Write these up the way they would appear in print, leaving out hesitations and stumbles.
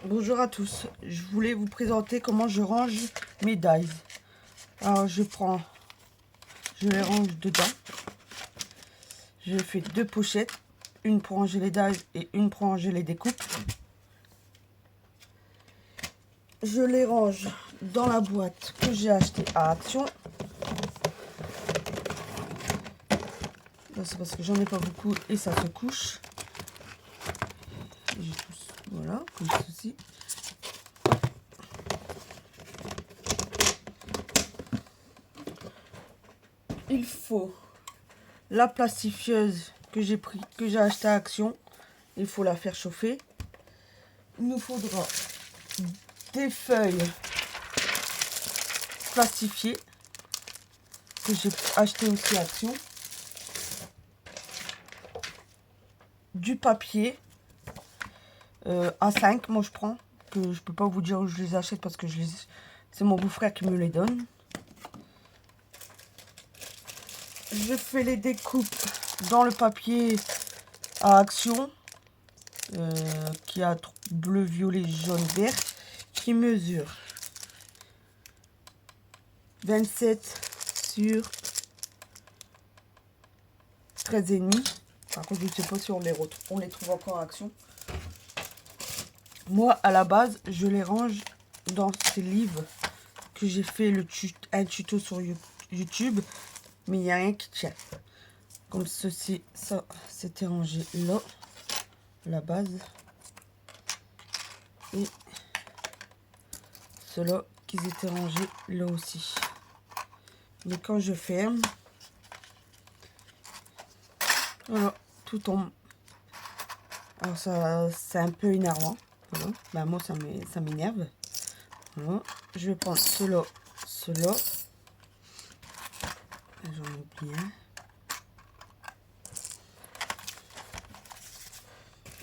Bonjour à tous, je voulais vous présenter comment je range mes dies. Alors je les range dedans. Je fais deux pochettes, une pour ranger les dies et une pour ranger les découpes. Je les range dans la boîte que j'ai achetée à Action. Là c'est parce que j'en ai pas beaucoup et ça se couche. Voilà, comme ceci. Il faut la plastifieuse que j'ai acheté à Action. Il faut la faire chauffer. Il nous faudra des feuilles plastifiées que j'ai acheté aussi à Action. Du papier A5, moi je prends, que je peux pas vous dire où je les achète parce que c'est mon beau-frère qui me les donne. Je fais les découpes dans le papier à Action qui a bleu, violet, jaune, vert, qui mesure 27 sur 13,5. Par contre, je ne sais pas si on les trouve encore à Action. Moi, à la base, je les range dans ces livres que j'ai fait un tuto sur YouTube, mais il n'y a rien qui tient. Comme ceci, ça, c'était rangé là, la base. Et ceux-là, qu'ils étaient rangés là aussi. Mais quand je ferme, voilà, tout tombe. Alors ça, c'est un peu énervant. Voilà. Ben moi, ça m'énerve. Voilà. Je vais prendre ceux-là, ceux-là. J'en oublie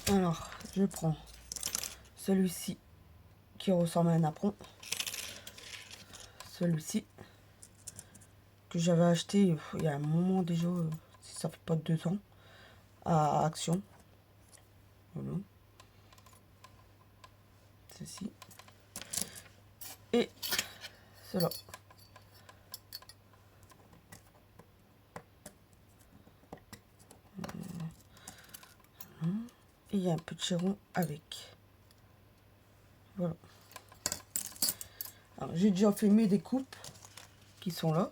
un. Alors, je prends celui-ci qui ressemble à un apron. Celui-ci que j'avais acheté il y a un moment déjà, si ça fait pas 2 ans, à Action. Voilà. Ceci. Et cela. Et il y a un petit rond avec. Voilà. Alors, j'ai déjà fait mes découpes qui sont là,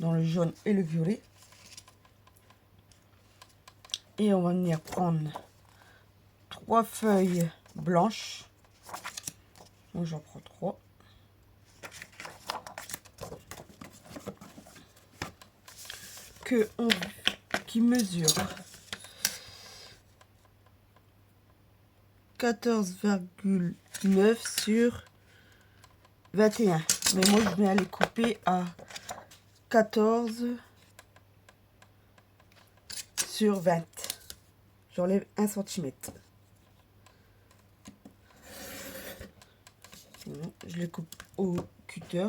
dans le jaune et le violet. Et on va venir prendre 3 feuilles blanches. Moi, j'en prends 3. Qui mesure 14,9 sur 21. Mais moi, je vais aller couper à 14 sur 20. J'enlève 1 cm. Je les coupe au cutter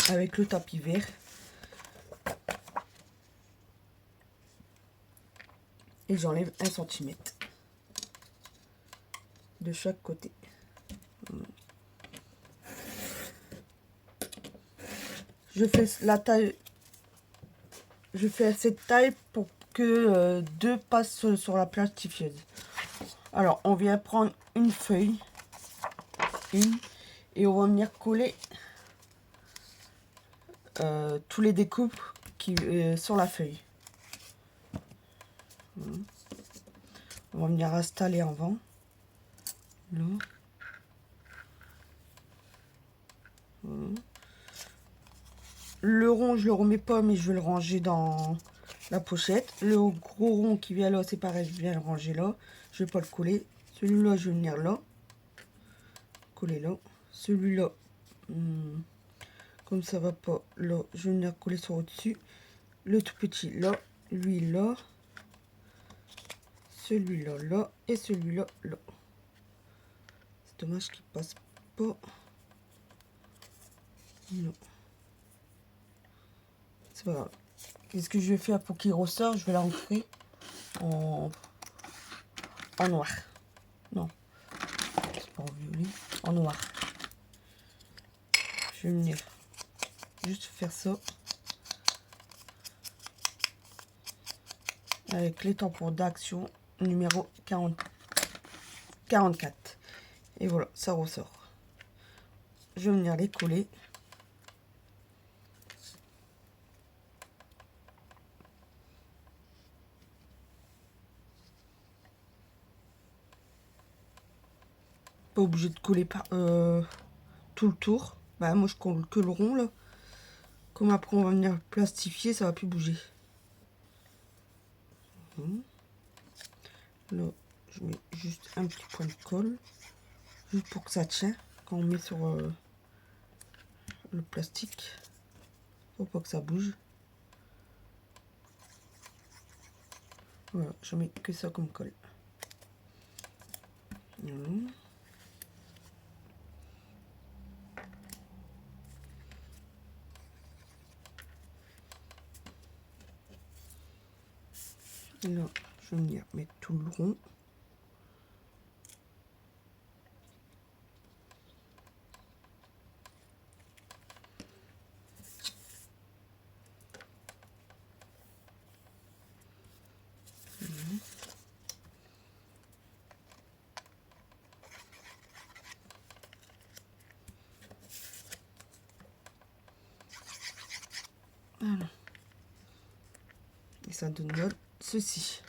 avec le tapis vert. Et j'enlève 1 cm de chaque côté. Je fais la taille. Je fais cette taille pour que 2 passent sur la plastifieuse. Alors, on vient prendre une feuille. Et on va venir coller tous les découpes sur la feuille. On va venir installer avant. Là. Le rond, je le remets pas, mais je vais le ranger dans la pochette. Le gros rond qui vient là, c'est pareil, je viens le ranger là. Je vais pas le coller. Celui-là, je vais venir là. Coller là. Celui-là, comme ça va pas là, je vais venir coller sur au-dessus. Le tout petit là, lui là. Celui-là là et celui-là là. C'est dommage qu'il passe pas. Non. C'est pas grave. Qu'est-ce que je vais faire pour qu'il ressort? Je vais l'ancrer en noir. Non. en noir. Je vais venir juste faire ça avec les tampons d'action numéro 44. Et voilà, ça ressort. Je vais venir les coller. Pas obligé de coller par, tout le tour. Bah moi je colle que le rond là. Comme après on va venir plastifier, ça va plus bouger. Là, je mets juste un petit point de colle, juste pour que ça tient quand on met sur le plastique. Faut pas que ça bouge. Voilà, je mets que ça comme colle. Voilà. Et là, je vais venir mettre tout le rond. Voilà. Et ça donne ceci.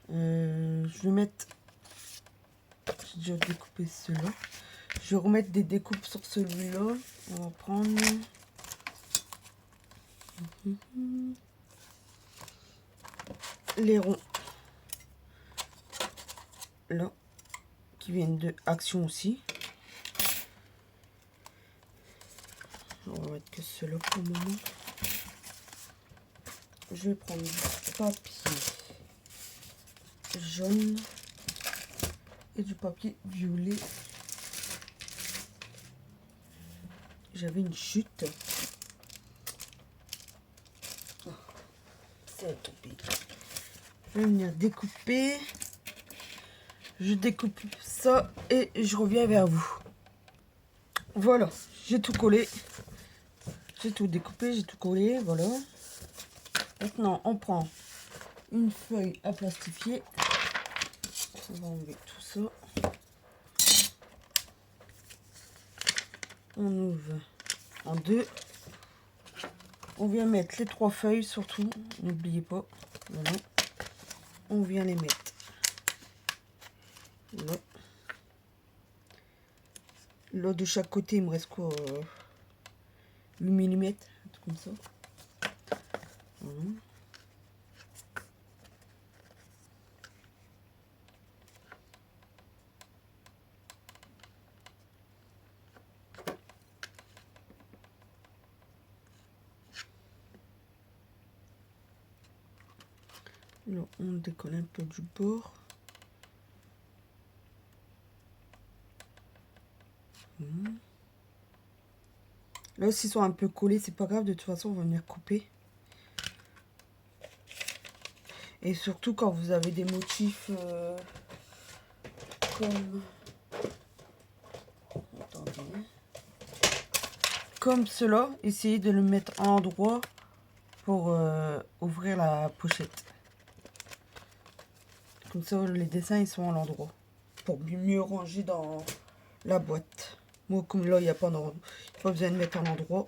Je vais mettre... J'ai déjà découpé cela. Je vais remettre des découpes sur celui-là. On va prendre... les ronds. Là. Qui viennent de Action aussi. On va mettre que cela pour le moment. Je vais prendre du papier jaune et du papier violet. J'avais une chute. Oh, c'est tombé. Je vais venir découper. Je découpe ça et je reviens vers vous. Voilà, j'ai tout collé. J'ai tout découpé, j'ai tout collé, voilà. Maintenant, on prend une feuille à plastifier. On va enlever tout ça. On ouvre en deux. On vient mettre les 3 feuilles, surtout, n'oubliez pas. Voilà. On vient les mettre là. Là, de chaque côté, il me reste quoi 8 mm, un truc comme ça. Voilà. Là, on décolle un peu du bord. Là, s'ils sont un peu collés, c'est pas grave. De toute façon, on va venir couper. Et surtout quand vous avez des motifs comme... Attendez. Comme cela, essayez de le mettre à l'endroit pour ouvrir la pochette. Comme ça, les dessins ils sont à l'endroit. Pour mieux ranger dans la boîte. Moi, comme là, il n'y a pas besoin de mettre à l'endroit.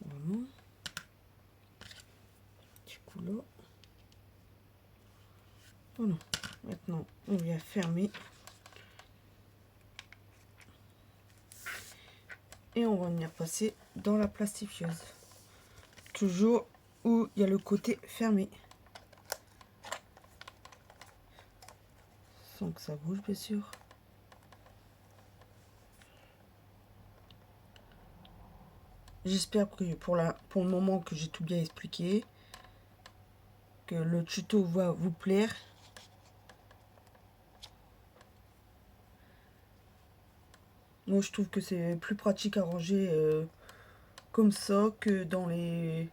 Voilà. Du coup, là. Voilà. Maintenant, on vient fermer. Et on va venir passer dans la plastifieuse. Toujours où il y a le côté fermé. Sans que ça bouge, bien sûr. J'espère que pour le moment que j'ai tout bien expliqué. Que le tuto va vous plaire. Moi, je trouve que c'est plus pratique à ranger comme ça que dans les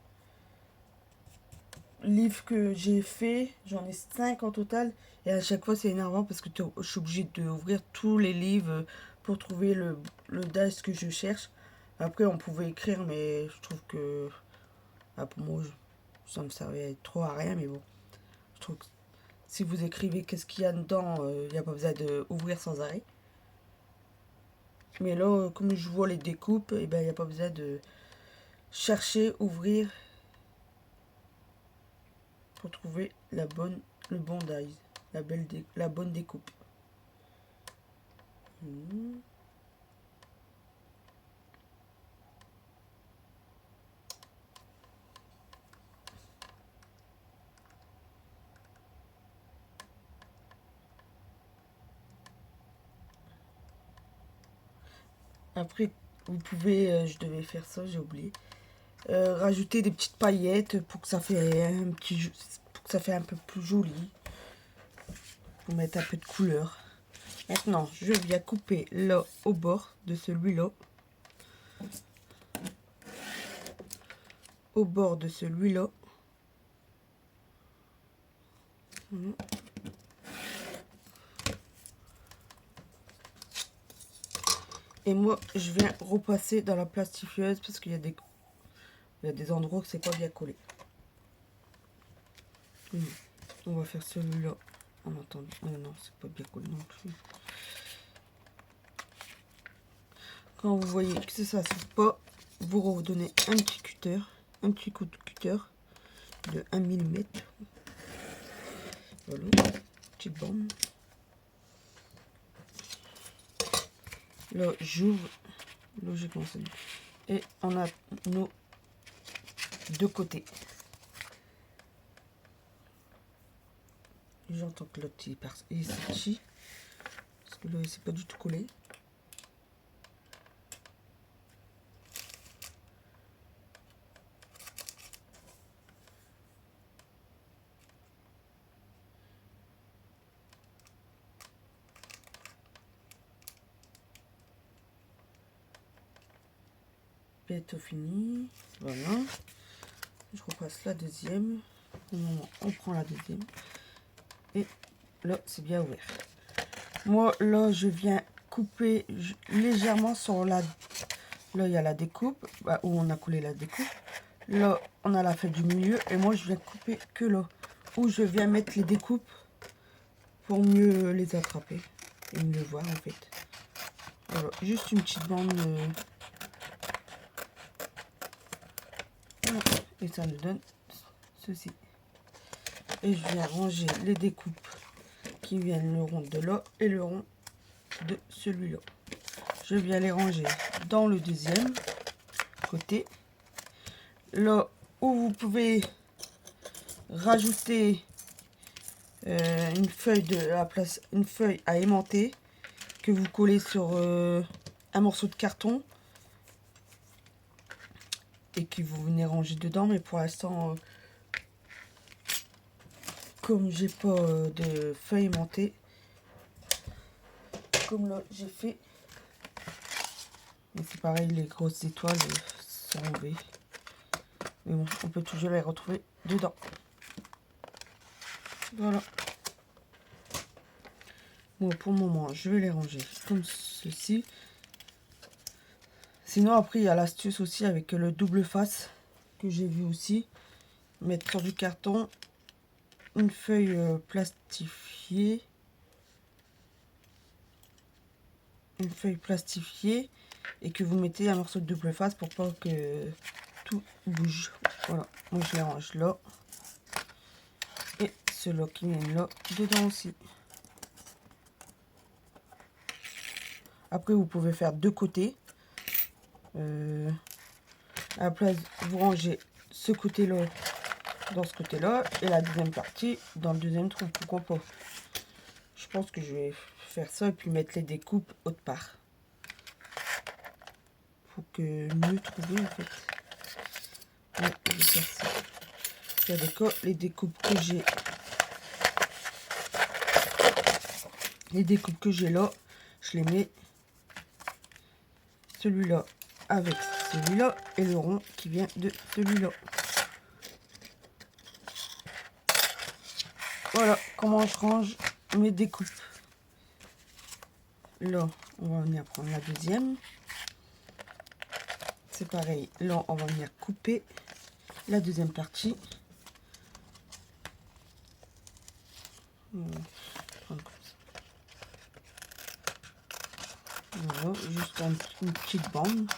livres que j'ai fait. J'en ai 5 en total. Et à chaque fois, c'est énervant parce que je suis obligée d'ouvrir tous les livres pour trouver le dice que je cherche. Après, on pouvait écrire, mais je trouve que pour moi, ça me servait trop à rien. Mais bon, je trouve que si vous écrivez qu'est-ce qu'il y a dedans, il n'y a pas besoin d'ouvrir sans arrêt. Mais là, comme je vois les découpes, il n'y a pas besoin de chercher, ouvrir pour trouver le bon dice, la bonne découpe. Après, vous pouvez, je devais faire ça, j'ai oublié, rajouter des petites paillettes pour que ça fait un peu plus joli, pour mettre un peu de couleur. Maintenant, je viens couper là au bord de celui-là. Au bord de celui-là. Et moi, je viens repasser dans la plastifieuse parce qu'il y a des endroits où c'est pas bien collé. On va faire celui-là en attendant. Non, c'est pas bien collé non plus. Quand vous voyez que ça ne suit pas, vous redonnez un petit coup de cutter de 1 mm. Voilà, petite bande. Là, j'ouvre logiquement celui. Et on a nos deux côtés. J'entends que l'autre il est sorti. Parce que là, il s'est pas du tout collé. Bientôt fini. Voilà. Je repasse la deuxième. Au moment, on prend la deuxième. Et là, c'est bien ouvert. Moi, là, je viens couper légèrement sur la... Là, il y a la découpe, où on a collé la découpe. Là, on a la feuille du milieu. Et moi, je viens couper que là, où je viens mettre les découpes pour mieux les attraper. Et mieux voir, en fait. Voilà, juste une petite bande... Et ça nous donne ceci. Et je viens ranger les découpes qui viennent le rond de là et le rond de celui-là. Je viens les ranger dans le deuxième côté. Là où vous pouvez rajouter une feuille à aimanter que vous collez sur un morceau de carton et que vous venez ranger dedans. Mais pour l'instant, comme j'ai pas de feuilles aimantées, comme là j'ai fait, mais c'est pareil, les grosses étoiles sont enlevées. Mais bon, on peut toujours les retrouver dedans. Voilà. Bon, pour le moment, je vais les ranger comme ceci. Sinon, après, il y a l'astuce aussi avec le double face que j'ai vu aussi. Mettre sur du carton, une feuille plastifiée. Une feuille plastifiée. Et que vous mettez un morceau de double face pour pas que tout bouge. Voilà. Moi, je les range là. Et ceux-là qui viennent là, dedans aussi. Après, vous pouvez faire deux côtés. À la place, vous rangez ce côté-là dans ce côté-là et la deuxième partie dans le deuxième trou. Pourquoi pas? Je pense que je vais faire ça et puis mettre les découpes autre part. Faut que mieux trouver en fait. Ouais, je vais faire ça. C'est d'accord, les découpes que j'ai. Les découpes que j'ai là, je les mets celui-là avec celui-là et le rond qui vient de celui-là. Voilà comment je range mes découpes. Là, on va venir prendre la deuxième. C'est pareil, là, on va venir couper la deuxième partie. Voilà, juste une petite bande.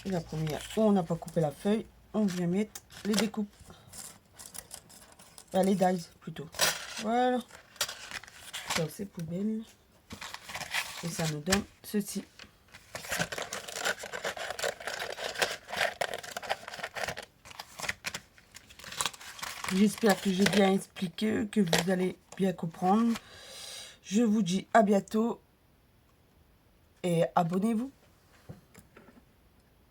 Et la première, où on n'a pas coupé la feuille, on vient mettre les découpes. Enfin, les dies plutôt. Voilà. Ça, c'est poubelle. Et ça nous donne ceci. J'espère que j'ai bien expliqué, que vous allez bien comprendre. Je vous dis à bientôt et abonnez-vous.